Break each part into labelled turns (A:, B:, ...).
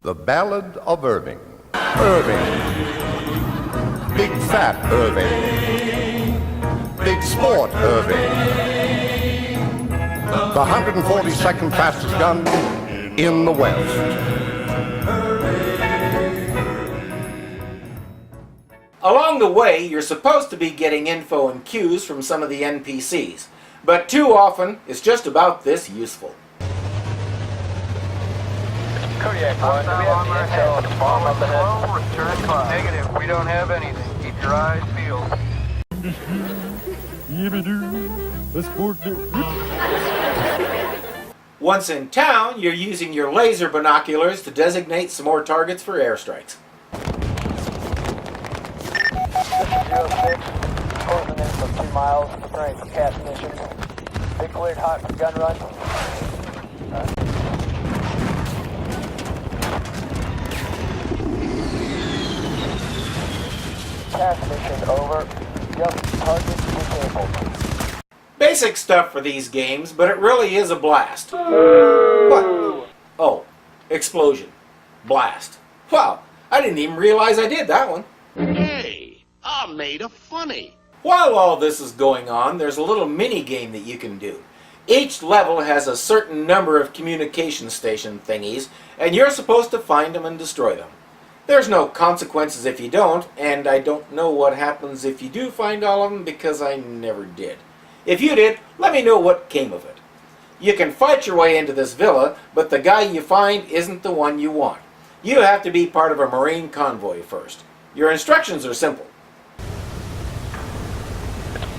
A: The Ballad of Irving. Irving. Big fat Irving. Big sport Irving. The 142nd fastest gun in the West.
B: Along the way, you're supposed to be getting info and cues from some of the NPCs, but too often it's just about this useful.
C: Kodiak 1, do we have the intel on the bomb up ahead? Return clock. Negative, we don't have anything. Keep your eyes peeled.
B: Once in town, you're using your laser binoculars to designate some more targets for airstrikes.
C: 06, closing in for 3 miles, preparing for cast mission. They cleared hot for gun run. Cast mission over. Just target disabled.
B: Basic stuff for these games, but it really is a blast. What? Oh, explosion. Blast. Wow, I didn't even realize I did that one.
D: Hey, I made a funny.
B: While all this is going on, there's a little mini game that you can do. Each level has a certain number of communication station thingies, and you're supposed to find them and destroy them. There's no consequences if you don't, and I don't know what happens if you do find all of them because I never did. If you did, let me know what came of it. You can fight your way into this villa, but the guy you find isn't the one you want. You have to be part of a Marine convoy first. Your instructions are simple.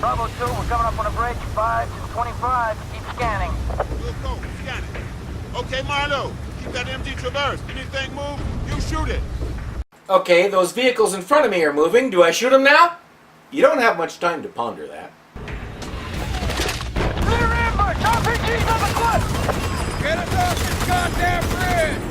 C: Bravo 2, we're coming up on a break. 5 to 25. Keep scanning.
D: We'll go, scan it. Okay, Marlowe, keep that MG Traverse. Anything move, you shoot it.
B: Okay, those vehicles in front of me are moving. Do I shoot them now? You don't have much time to ponder that.
C: Clear ambush! RPG's on the cliff!
D: Get us off this goddamn bridge!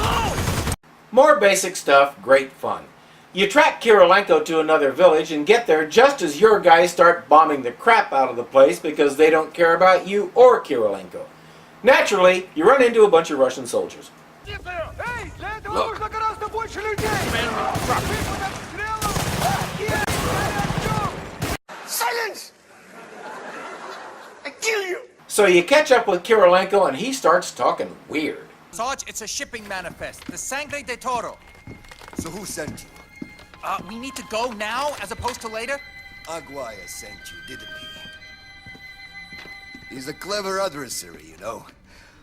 D: Go!
B: More basic stuff, great fun. You track Kirilenko to another village and get there just as your guys start bombing the crap out of the place because they don't care about you or Kirilenko. Naturally, you run into a bunch of Russian soldiers.
D: Look.
C: Silence! I kill you!
B: So you catch up with Kirilenko and he starts talking weird.
E: Sarge, it's a shipping manifest. The Sangre de Toro.
F: So who sent you?
E: We need to go now as opposed to later?
F: Aguirre sent you, didn't he? He's a clever adversary, you know.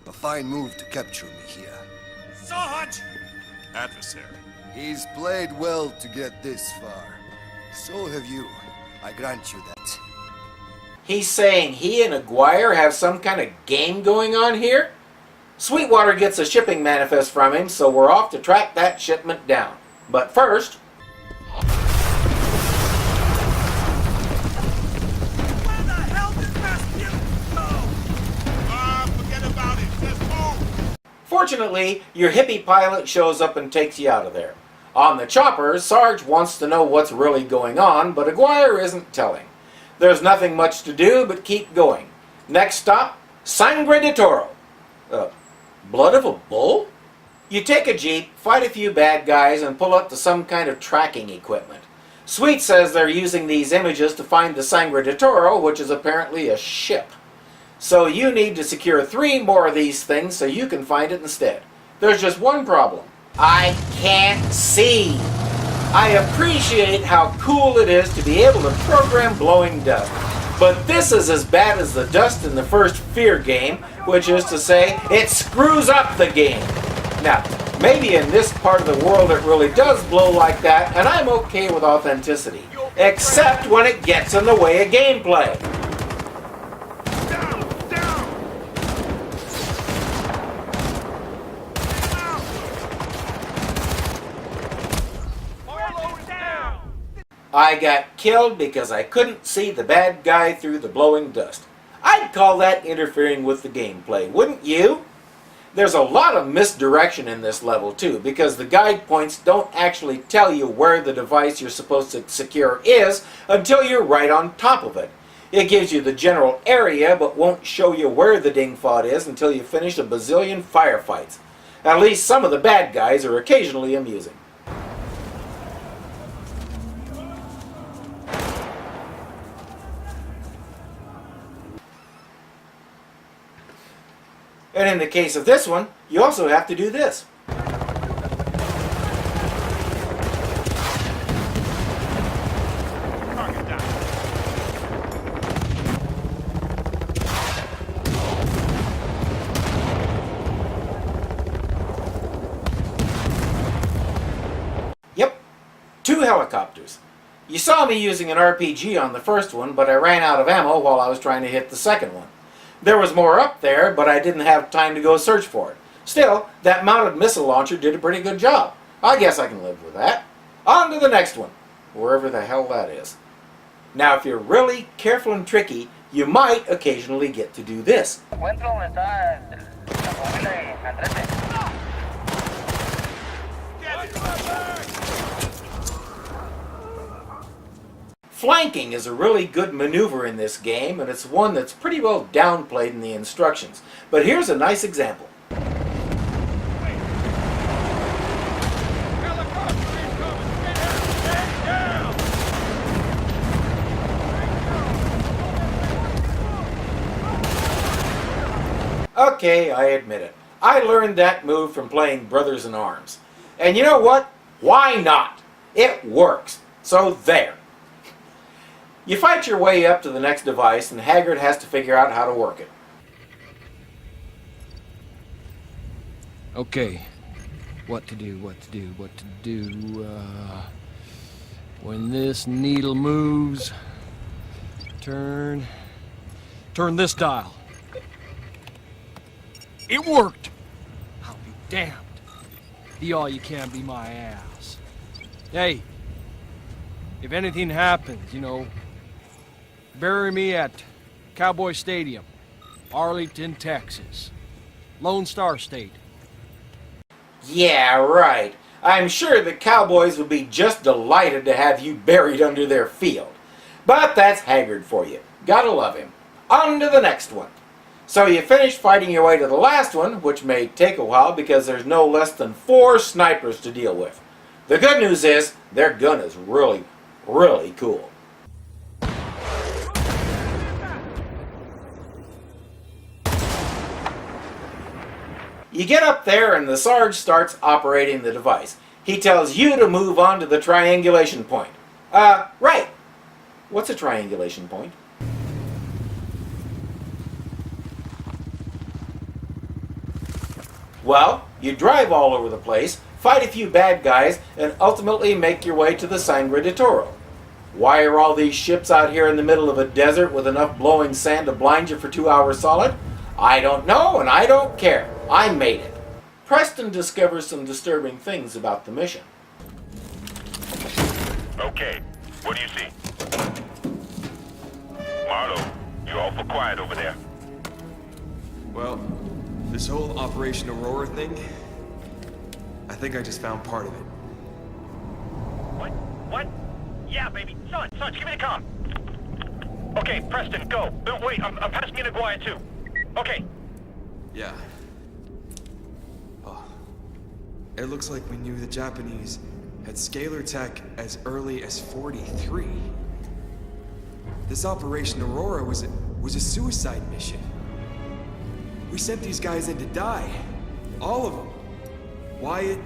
F: A fine move to capture me here.
D: Sarge! Adversary.
F: He's played well to get this far. So have you. I grant you that.
B: He's saying he and Aguirre have some kind of game going on here? Sweetwater gets a shipping manifest from him, so we're off to track that shipment down. But first...
D: Where the hell did Rasputin go? Forget about it. Let's move.
B: Fortunately, your hippie pilot shows up and takes you out of there. On the chopper, Sarge wants to know what's really going on, but Aguirre isn't telling. There's nothing much to do but keep going. Next stop, Sangre de Toro. Blood of a bull? You take a jeep, fight a few bad guys, and pull up to some kind of tracking equipment. Sweet says they're using these images to find the Sangre de Toro, which is apparently a ship. So you need to secure 3 more of these things so you can find it instead. There's just one problem. I can't see. I appreciate how cool it is to be able to program blowing dust. But this is as bad as the dust in the first Fear game, which is to say, it screws up the game. Now, maybe in this part of the world it really does blow like that, and I'm okay with authenticity. Except when it gets in the way of gameplay. I got killed because I couldn't see the bad guy through the blowing dust. I'd call that interfering with the gameplay, wouldn't you? There's a lot of misdirection in this level too, because the guide points don't actually tell you where the device you're supposed to secure is until you're right on top of it. It gives you the general area, but won't show you where the dingfod is until you finish a bazillion firefights. At least some of the bad guys are occasionally amusing. And in the case of this one, you also have to do this.
D: Target down.
B: Yep, 2 helicopters. You saw me using an RPG on the first one, but I ran out of ammo while I was trying to hit the second one. There was more up there, but I didn't have time to go search for it. Still, that mounted missile launcher did a pretty good job. I guess I can live with that. On to the next one, wherever the hell that is. Now, if you're really careful and tricky, you might occasionally get to do this. Flanking is a really good maneuver in this game, and it's one that's pretty well downplayed in the instructions. But here's a nice example.
D: Helicopter incoming! Stay down!
B: Okay, I admit it. I learned that move from playing Brothers in Arms. And you know what? Why not? It works. So there. You fight your way up to the next device, and Haggard has to figure out how to work it.
G: Okay. What to do. When this needle moves, turn this dial. It worked! I'll be damned. Be all you can, be my ass. Hey, if anything happens, bury me at Cowboy Stadium, Arlington, Texas. Lone Star State.
B: Yeah, right. I'm sure the Cowboys would be just delighted to have you buried under their field. But that's Haggard for you. Gotta love him. On to the next one. So you finish fighting your way to the last one, which may take a while because there's no less than 4 snipers to deal with. The good news is, their gun is really, really cool. You get up there and the Sarge starts operating the device. He tells you to move on to the triangulation point. Right. What's a triangulation point? Well, you drive all over the place, fight a few bad guys, and ultimately make your way to the Sangre de Toro. Why are all these ships out here in the middle of a desert with enough blowing sand to blind you for 2 hours solid? I don't know, and I don't care. I made it. Preston discovers some disturbing things about the mission.
H: Okay, what do you see? Marlo, you're awful quiet over there.
I: Well, this whole Operation Aurora thing, I think I just found part of it.
H: What? Yeah, baby. Son, give me the comm. Okay, Preston, go. Wait, I'm passing you to Aguirre, too. Okay.
I: Yeah. Oh. It looks like we knew the Japanese had scalar tech as early as 43. This Operation Aurora was a suicide mission. We sent these guys in to die. All of them. Wyatt,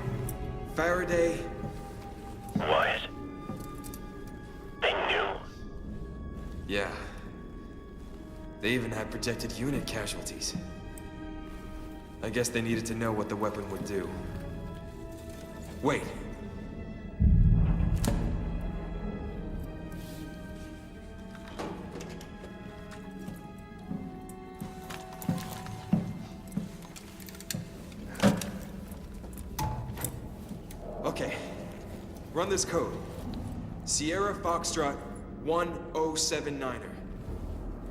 I: Faraday.
H: Wyatt? They knew?
I: Yeah. They even had projected unit casualties. I guess they needed to know what the weapon would do. Wait. Okay. Run this code. Sierra Foxtrot 1079er.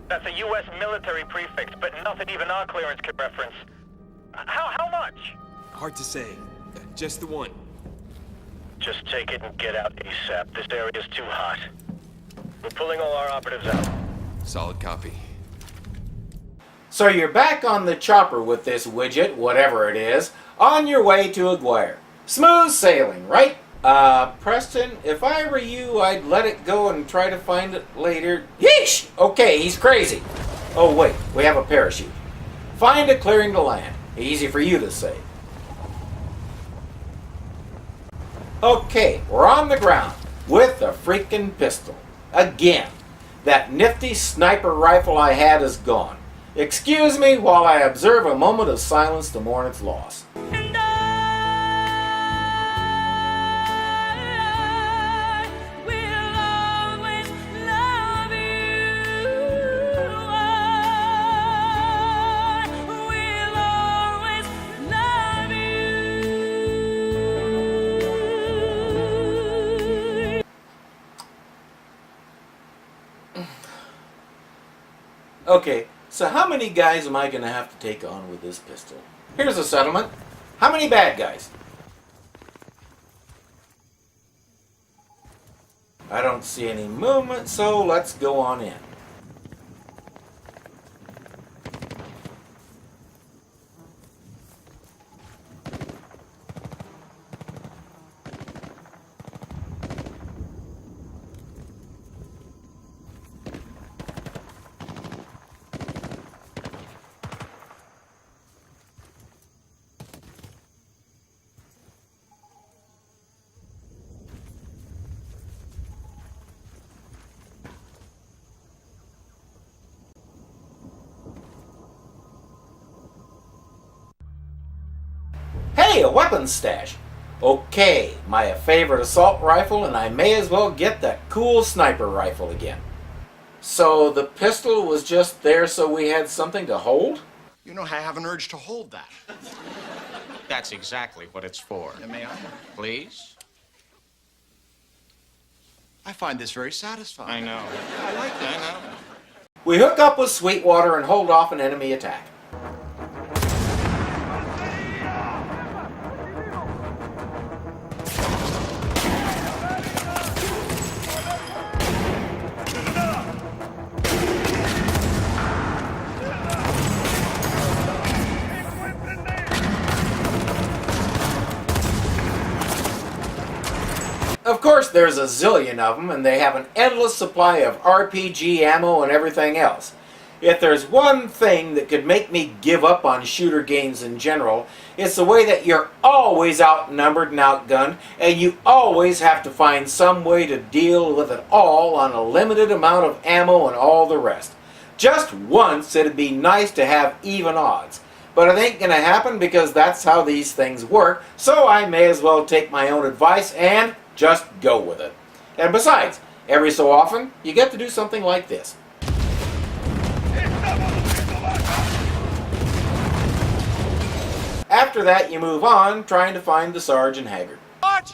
H: That's a U.S. military prefix, but nothing even our clearance could reference. How much?
I: Hard to say. Just the one.
H: Just take it and get out ASAP. This area's too hot. We're pulling all our operatives out.
I: Solid copy.
B: So you're back on the chopper with this widget, whatever it is. On your way to Aguirre. Smooth sailing, right? Preston, if I were you, I'd let it go and try to find it later. Yeesh! Okay, he's crazy. Oh wait, we have a parachute. Find a clearing to land. Easy for you to say. Okay, we're on the ground with a freaking pistol. Again, that nifty sniper rifle I had is gone. Excuse me while I observe a moment of silence to mourn its loss.
D: And I will always love you. I will always love you.
B: Okay, so how many guys am I going to have to take on with this pistol? Here's a settlement. How many bad guys? I don't see any movement, so let's go on in. Hey, a weapons stash. Okay, my favorite assault rifle, and I may as well get that cool sniper rifle again. So the pistol was just there so we had something to hold?
A: You know, I have an urge to hold that.
J: That's exactly what it's for.
A: May I?
J: Please?
A: I find this very satisfying.
J: I know. I like that. I know.
B: We hook up with Sweetwater and hold off an enemy attack. Of course, there's a zillion of them, and they have an endless supply of RPG ammo and everything else. If there's one thing that could make me give up on shooter games in general, it's the way that you're always outnumbered and outgunned, and you always have to find some way to deal with it all on a limited amount of ammo and all the rest. Just once it'd be nice to have even odds. But it ain't gonna happen because that's how these things work, so I may as well take my own advice and just go with it. And besides, every so often, you get to do something like this. After that, you move on, trying to find the Sarge and Haggard.
E: Sarge!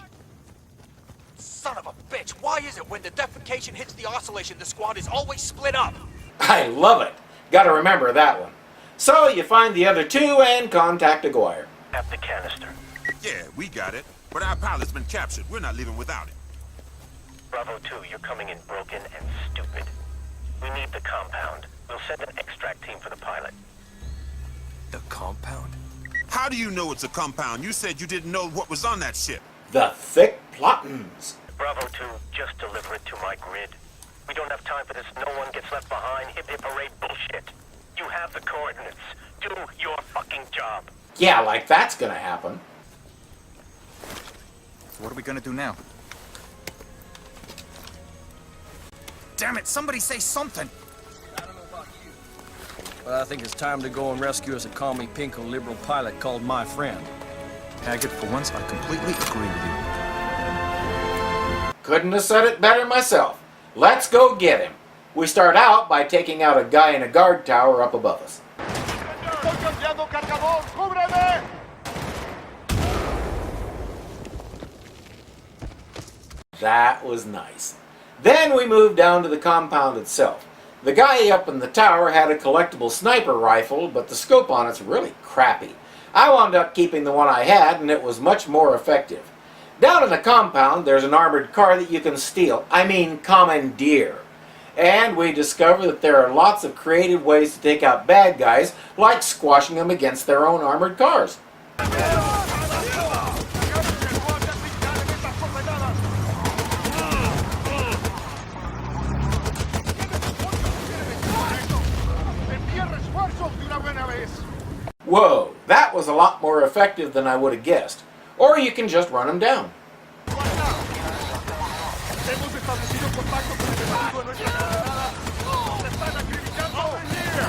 E: Son of a bitch, why is it when the defecation hits the oscillation, the squad is always split up?
B: I love it. Gotta remember that one. So you find the other two and contact Aguirre.
H: Have the canister.
D: Yeah, we got it. But our pilot's been captured. We're not leaving without it.
H: Bravo 2, you're coming in broken and stupid. We need the compound. We'll send an extract team for the pilot.
E: The compound?
D: How do you know it's a compound? You said you didn't know what was on that ship.
B: The thick plottins.
H: Bravo 2, just deliver it to my grid. We don't have time for this no one gets left behind hip-hip parade bullshit. You have the coordinates. Do your fucking job.
B: Yeah, like that's gonna happen.
J: So what are we gonna do now?
E: Damn it, somebody say something!
G: I don't know about you, but I think it's time to go and rescue us a commie pinko liberal pilot called my friend.
I: Haggard, for once, I completely agree with you.
B: Couldn't have said it better myself. Let's go get him. We start out by taking out a guy in a guard tower up above us. That was nice. Then we moved down to the compound itself. The guy up in the tower had a collectible sniper rifle, but the scope on it's really crappy. I wound up keeping the one I had, and it was much more effective. Down in the compound, there's an armored car that you can steal. I mean, commandeer. And we discover that there are lots of creative ways to take out bad guys, like squashing them against their own armored cars. Whoa, that was a lot more effective than I would have guessed. Or you can just run them down.
D: Hemos establecido contacto con el enemigo en nuestra coordenada. Nos están acribillando here.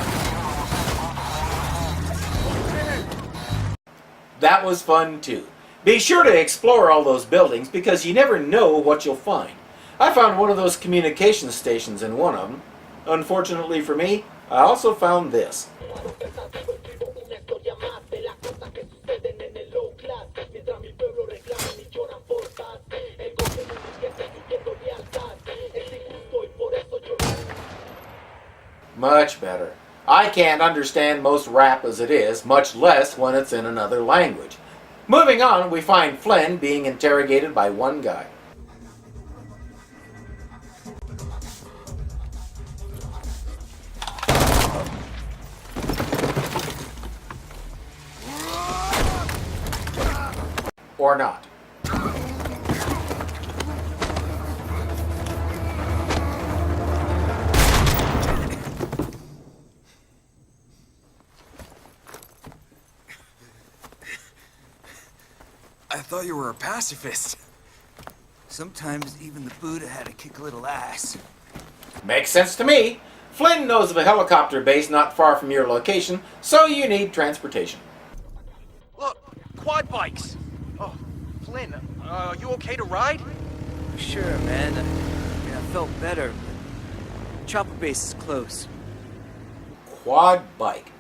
B: That was fun too. Be sure to explore all those buildings because you never know what you'll find. I found one of those communication stations in one of them. Unfortunately for me, I also found this. Much better. I can't understand most rap as it is, much less when it's in another language. Moving on, we find Flynn being interrogated by one guy. Or not.
I: I thought you were a pacifist.
K: Sometimes even the Buddha had to kick a little ass.
B: Makes sense to me. Flynn knows of a helicopter base not far from your location, so you need transportation.
E: Look, quad bikes. Oh, Flynn, are you okay to ride?
K: Sure, man. I felt better, but chopper base is close.
B: Quad bike.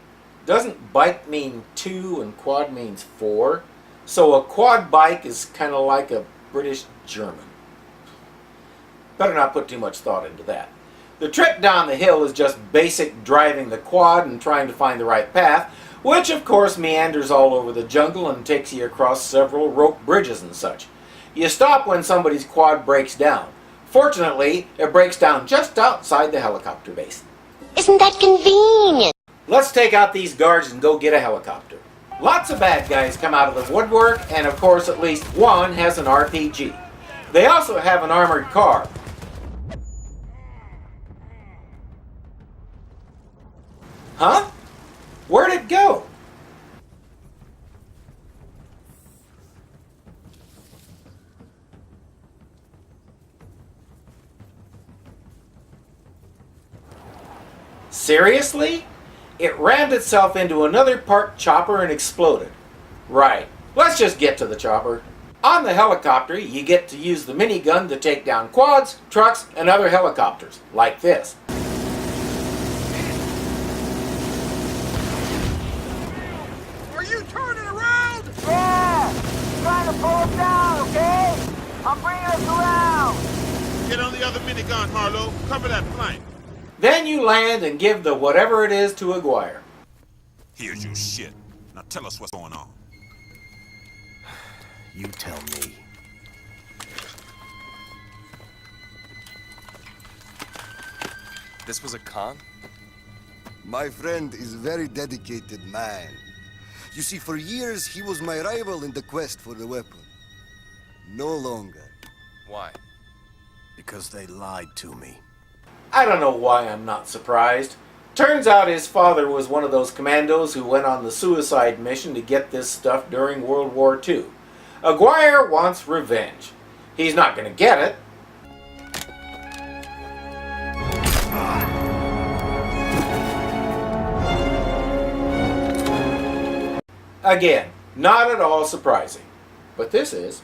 B: Doesn't bike mean two and quad means four? So a quad bike is kind of like a British German. Better not put too much thought into that. The trick down the hill is just basic driving the quad and trying to find the right path, which of course meanders all over the jungle and takes you across several rope bridges and such. You stop when somebody's quad breaks down. Fortunately, it breaks down just outside the helicopter base.
L: Isn't that convenient?
B: Let's take out these guards and go get a helicopter. Lots of bad guys come out of the woodwork, and of course at least one has an RPG. They also have an armored car. Huh? Where'd it go? Seriously? It rammed itself into another parked chopper and exploded. Right. Let's just get to the chopper. On the helicopter, you get to use the minigun to take down quads, trucks, and other helicopters, like this.
D: Are you turning around?
C: Yeah! Trying to pull us down, okay? I'm bringing us around.
D: Get on the other minigun, Harlow. Cover that flank.
B: Then you land and give the whatever it is to Aguirre.
D: Here's your shit. Now tell us what's going on.
K: You tell me.
I: This was a con?
F: My friend is a very dedicated man. You see, for years he was my rival in the quest for the weapon. No longer.
I: Why?
K: Because they lied to me.
B: I don't know why I'm not surprised. Turns out his father was one of those commandos who went on the suicide mission to get this stuff during World War II. Aguirre wants revenge. He's not going to get it. Again, not at all surprising. But this is.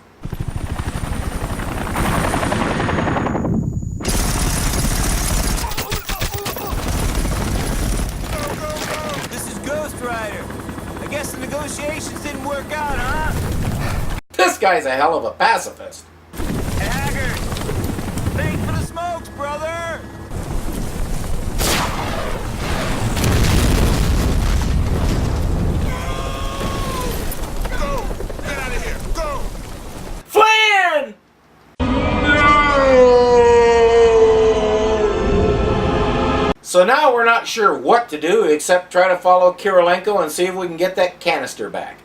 K: I guess the negotiations didn't work out, huh?
B: This guy's a hell of a pacifist.
K: Haggard! Thanks for the smokes, brother!
D: Go! Get out of here! Go!
B: Flynn! So now we're not sure what to do except try to follow Kirilenko and see if we can get that canister back.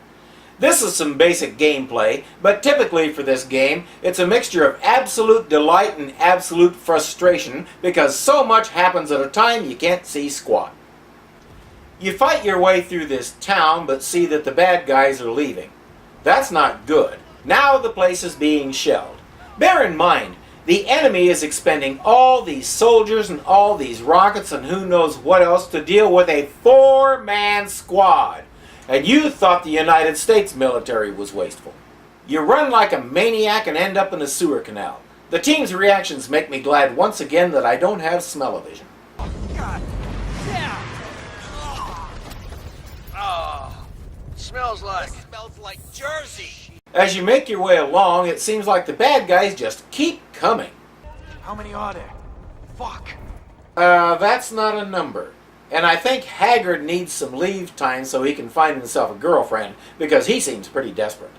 B: This is some basic gameplay, but typically for this game, it's a mixture of absolute delight and absolute frustration because so much happens at a time you can't see squat. You fight your way through this town, but see that the bad guys are leaving. That's not good. Now the place is being shelled. Bear in mind, the enemy is expending all these soldiers and all these rockets and who knows what else to deal with a 4-man squad. And you thought the United States military was wasteful. You run like a maniac and end up in a sewer canal. The team's reactions make me glad once again that I don't have smell-o-vision.
K: God damn! Oh, smells like...
E: This smells like Jersey.
B: As you make your way along, it seems like the bad guys just keep coming.
E: How many are there? Fuck.
B: That's not a number. And I think Haggard needs some leave time so he can find himself a girlfriend, because he seems pretty desperate.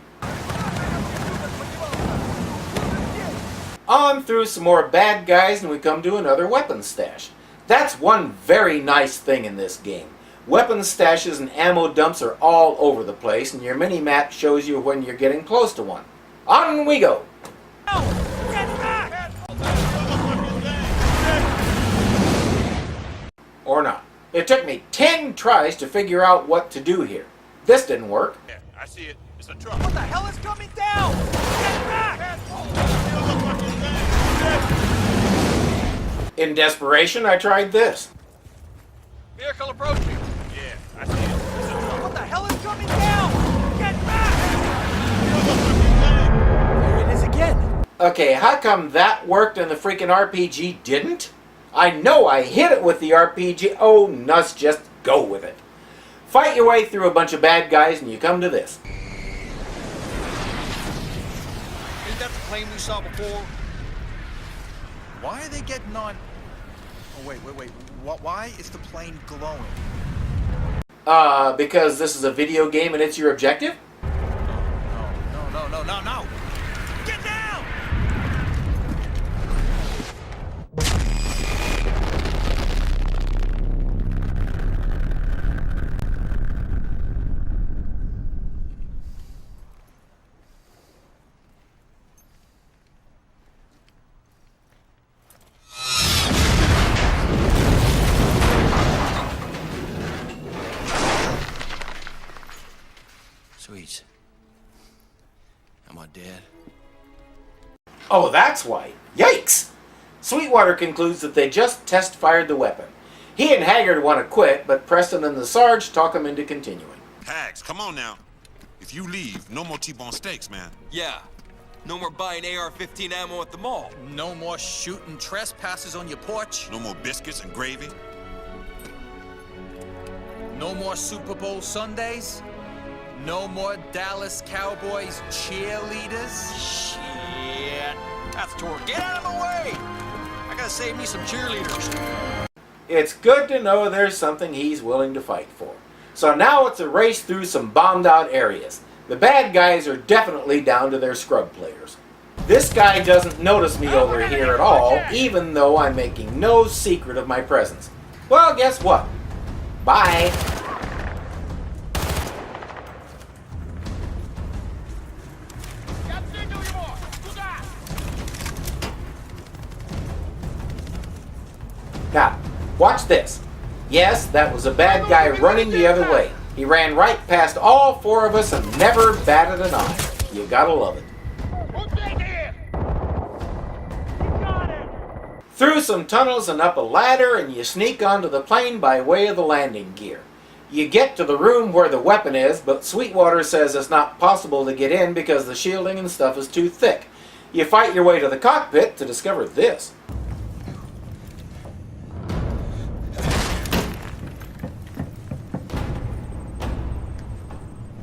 B: On through some more bad guys and we come to another weapons stash. That's one very nice thing in this game. Weapons stashes and ammo dumps are all over the place, and your mini-map shows you when you're getting close to one. On we go! Or not. It took me 10 tries to figure out what to do here. This didn't work.
D: Yeah, I see it. It's a truck.
E: What the hell is coming down? Get back!
B: In desperation, I tried this.
E: Vehicle approaching.
D: Yeah, I see it. It's a truck.
E: What the hell is coming down? Get back!
K: There it is again.
B: Okay, how come that worked and the freaking RPG didn't? I know I hit it with the RPG. Oh, nuts, just go with it. Fight your way through a bunch of bad guys and you come to this.
J: Isn't that the plane we saw before? Why are they getting on? Oh, wait. Why is the plane glowing?
B: Because this is a video game and it's your objective?
J: No. Get down!
K: Sweet. Am I dead?
B: Oh, that's why. Yikes! Sweetwater concludes that they just test-fired the weapon. He and Haggard want to quit, but Preston and the Sarge talk him into continuing.
M: Hags, come on now. If you leave, no more T-bone steaks, man.
E: Yeah. No more buying AR-15 ammo at the mall.
J: No more shooting trespassers on your porch.
M: No more biscuits and gravy.
J: No more Super Bowl Sundays. No more Dallas Cowboys cheerleaders.
E: Shit. That's Tor. Get out of the way! I gotta save me some cheerleaders.
B: It's good to know there's something he's willing to fight for. So now it's a race through some bombed-out areas. The bad guys are definitely down to their scrub players. This guy doesn't notice me over here at all, even though I'm making no secret of my presence. Well, guess what? Bye. Now, watch this. Yes, that was a bad guy running the other way. He ran right past all 4 of us and never batted an eye. You gotta love it. Through some tunnels and up a ladder, and you sneak onto the plane by way of the landing gear. You get to the room where the weapon is, but Sweetwater says it's not possible to get in because the shielding and stuff is too thick. You fight your way to the cockpit to discover this.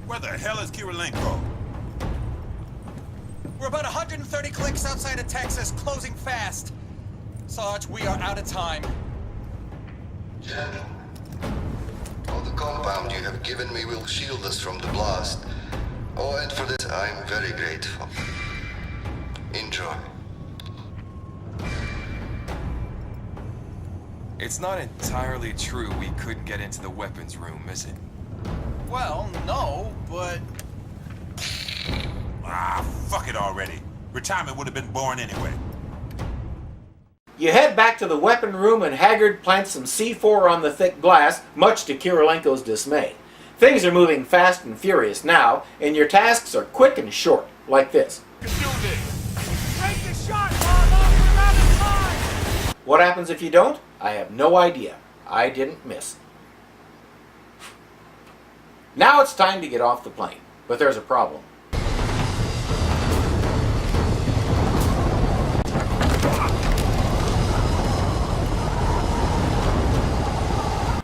M: Where the hell is Kirilenko?
E: We're about 130 clicks outside of Texas, closing fast. Sarge, we are out of time.
F: Gentlemen, all the compound you have given me will shield us from the blast. Oh, and for this, I'm very grateful. Enjoy.
I: It's not entirely true we couldn't get into the weapons room, is it?
E: Well, no, but...
M: Ah, fuck it already. Retirement would have been boring anyway.
B: You head back to the weapon room and Haggard plants some C4 on the thick glass, much to Kirilenko's dismay. Things are moving fast and furious now, and your tasks are quick and short, like this.
D: Take the shot, Marlo! We're out of time!
B: What happens if you don't? I have no idea. I didn't miss. Now it's time to get off the plane, but there's a problem.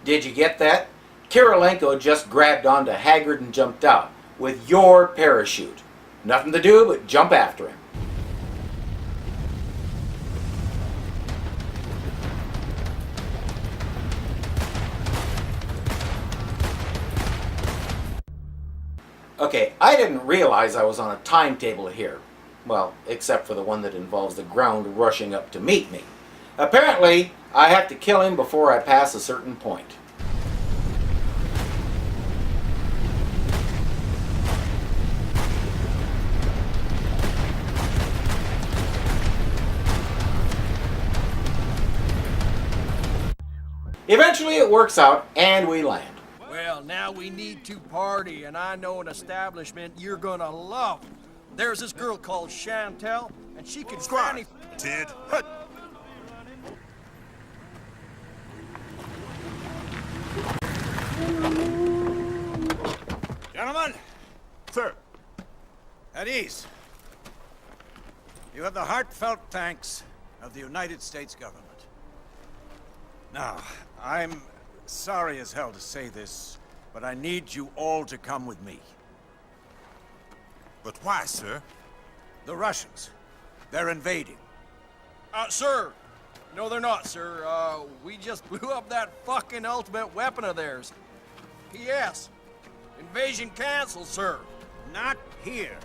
B: Did you get that? Kirilenko just grabbed onto Haggard and jumped out with your parachute. Nothing to do but jump after him. Okay, I didn't realize I was on a timetable here. Well, except for the one that involves the ground rushing up to meet me. Apparently, I have to kill him before I pass a certain point. Eventually it works out and we land.
G: Well, now we need to party, and I know an establishment you're gonna love. There's this girl called Chantel, and she can granny...
M: Ted.
J: Gentlemen,
M: Sir.
J: at ease. You have the heartfelt thanks of the United States government. Now, I'm sorry as hell to say this, but I need you all to come with me.
M: But why, sir?
J: The Russians. They're invading.
G: Sir! No, they're not, sir. We just blew up that fucking ultimate weapon of theirs. P.S. Invasion canceled, sir.
J: Not here.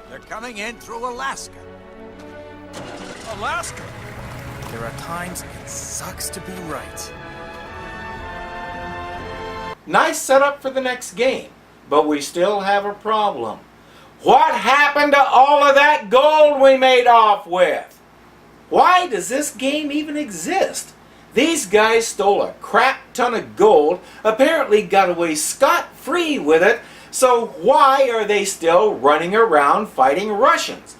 J: They're coming in through Alaska.
G: Alaska?
K: There are times it sucks to be right.
B: Nice setup for the next game, but we still have a problem. What happened to all of that gold we made off with? Why does this game even exist? These guys stole a crap ton of gold, apparently got away scot-free with it, so why are they still running around fighting Russians?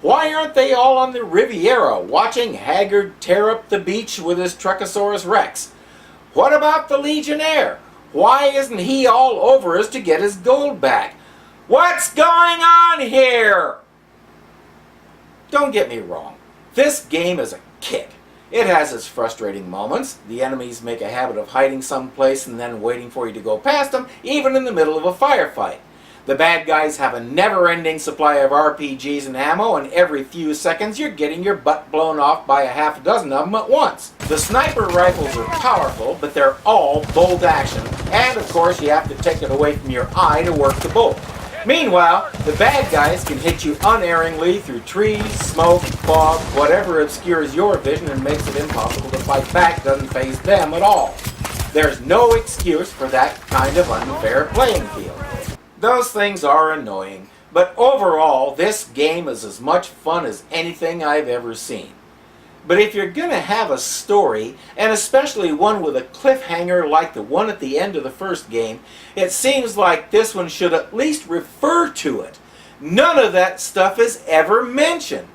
B: Why aren't they all on the Riviera watching Haggard tear up the beach with his Truckosaurus Rex? What about the Legionnaire? Why isn't he all over us to get his gold back? What's going on here? Don't get me wrong. This game is a kick. It has its frustrating moments. The enemies make a habit of hiding someplace and then waiting for you to go past them, even in the middle of a firefight. The bad guys have a never-ending supply of RPGs and ammo, and every few seconds you're getting your butt blown off by a half dozen of them at once. The sniper rifles are powerful, but they're all bolt action, and of course you have to take it away from your eye to work the bolt. Meanwhile, the bad guys can hit you unerringly through trees, smoke, fog, whatever obscures your vision and makes it impossible to fight back doesn't faze them at all. There's no excuse for that kind of unfair playing field. Those things are annoying, but overall, this game is as much fun as anything I've ever seen. But if you're going to have a story, and especially one with a cliffhanger like the one at the end of the first game, it seems like this one should at least refer to it. None of that stuff is ever mentioned.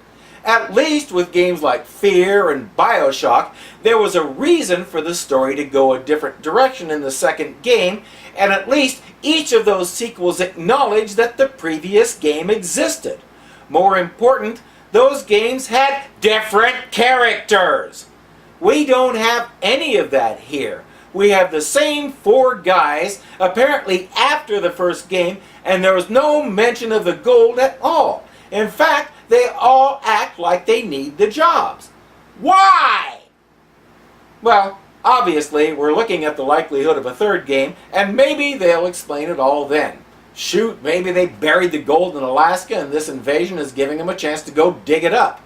B: At least with games like Fear and BioShock, there was a reason for the story to go a different direction in the second game, and at least each of those sequels acknowledged that the previous game existed. More important, those games had different characters. We don't have any of that here. We have the same four guys, apparently after the first game, and there was no mention of the gold at all. In fact, they all act like they need the jobs. Why? Well, obviously, we're looking at the likelihood of a third game, and maybe they'll explain it all then. Shoot, maybe they buried the gold in Alaska and this invasion is giving them a chance to go dig it up.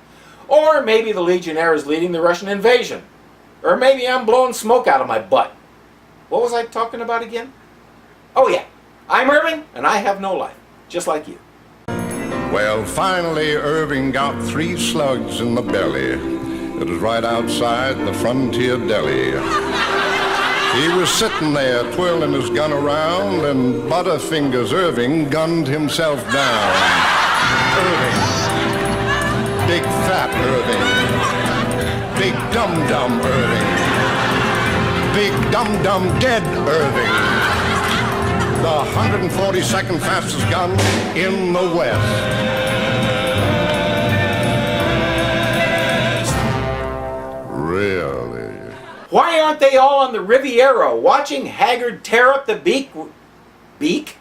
B: Or maybe the Legionnaire is leading the Russian invasion. Or maybe I'm blowing smoke out of my butt. What was I talking about again? Oh yeah, I'm Irving, and I have no life, just like you.
A: Well, finally, Irving got 3 slugs in the belly. It was right outside the Frontier Deli. He was sitting there twirling his gun around, and Butterfingers Irving gunned himself down. Irving. Big fat Irving. Big dum-dum Irving. Big dum-dum dead Irving. The 142nd fastest gun in the West. Really?
B: Why aren't they all on the Riviera watching Haggard tear up the beak?